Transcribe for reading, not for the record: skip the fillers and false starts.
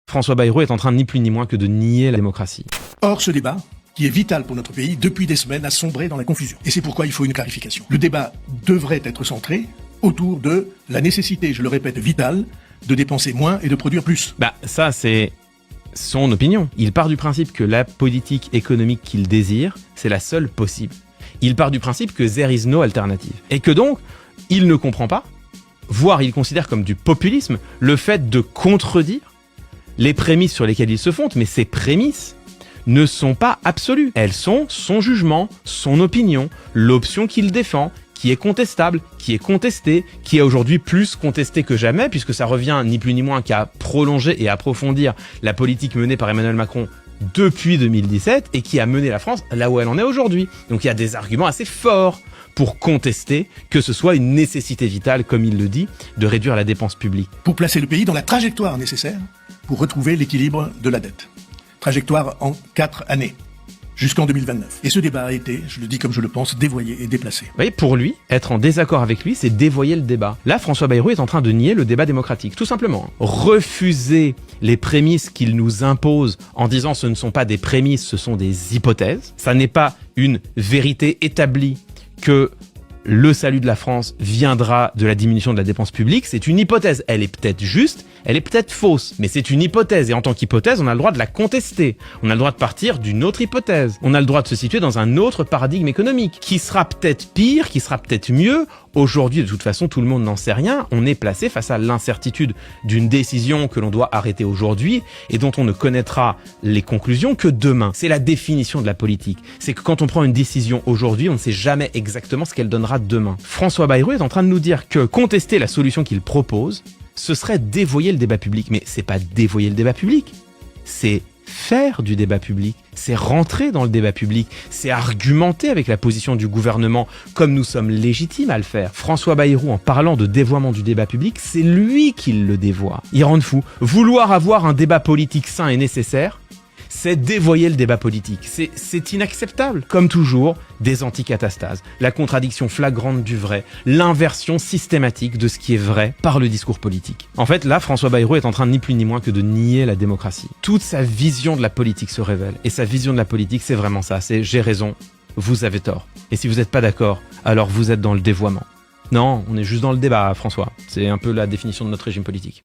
François Bayrou est en train de ni plus ni moins que de nier la démocratie. Or, ce débat, qui est vital pour notre pays, depuis des semaines, a sombré dans la confusion. Et c'est pourquoi il faut une clarification. Le débat devrait être centré autour de la nécessité, je le répète, vitale, de dépenser moins et de produire plus. Ça, c'est son opinion. Il part du principe que la politique économique qu'il désire, c'est la seule possible. Il part du principe que there is no alternative. Et que donc, il ne comprend pas, voire il considère comme du populisme, le fait de contredire les prémices sur lesquelles il se fonde, mais ces prémices ne sont pas absolues. Elles sont son jugement, son opinion, l'option qu'il défend, qui est contestable, qui est contestée, qui est aujourd'hui plus contestée que jamais, puisque ça revient ni plus ni moins qu'à prolonger et approfondir la politique menée par Emmanuel Macron depuis 2017 et qui a mené la France là où elle en est aujourd'hui. Donc il y a des arguments assez forts pour contester que ce soit une nécessité vitale, comme il le dit, de réduire la dépense publique. Pour placer le pays dans la trajectoire nécessaire pour retrouver l'équilibre de la dette. Trajectoire en 4 années, jusqu'en 2029. Et ce débat a été, je le dis comme je le pense, dévoyé et déplacé. Vous voyez, pour lui, être en désaccord avec lui, c'est dévoyer le débat. Là, François Bayrou est en train de nier le débat démocratique, tout simplement. Refuser les prémices qu'il nous impose en disant ce ne sont pas des prémices, ce sont des hypothèses. Ça n'est pas une vérité établie que le salut de la France viendra de la diminution de la dépense publique, c'est une hypothèse. Elle est peut-être juste, elle est peut-être fausse, mais c'est une hypothèse. Et en tant qu'hypothèse, on a le droit de la contester. On a le droit de partir d'une autre hypothèse. On a le droit de se situer dans un autre paradigme économique, qui sera peut-être pire, qui sera peut-être mieux. Aujourd'hui, de toute façon, tout le monde n'en sait rien. On est placé face à l'incertitude d'une décision que l'on doit arrêter aujourd'hui et dont on ne connaîtra les conclusions que demain. C'est la définition de la politique. C'est que quand on prend une décision aujourd'hui, on ne sait jamais exactement ce qu'elle donnera demain. François Bayrou est en train de nous dire que contester la solution qu'il propose, ce serait dévoyer le débat public. Mais c'est pas dévoyer le débat public, c'est faire du débat public, c'est rentrer dans le débat public, c'est argumenter avec la position du gouvernement comme nous sommes légitimes à le faire. François Bayrou, en parlant de dévoiement du débat public, c'est lui qui le dévoie. Il rend fou. Vouloir avoir un débat politique sain et nécessaire, c'est dévoyer le débat politique. C'est inacceptable. Comme toujours, des anticatastases, la contradiction flagrante du vrai, l'inversion systématique de ce qui est vrai par le discours politique. En fait, là, François Bayrou est en train de ni plus ni moins que de nier la démocratie. Toute sa vision de la politique se révèle. Et sa vision de la politique, c'est vraiment ça. C'est j'ai raison, vous avez tort. Et si vous n'êtes pas d'accord, alors vous êtes dans le dévoiement. Non, on est juste dans le débat, François. C'est un peu la définition de notre régime politique.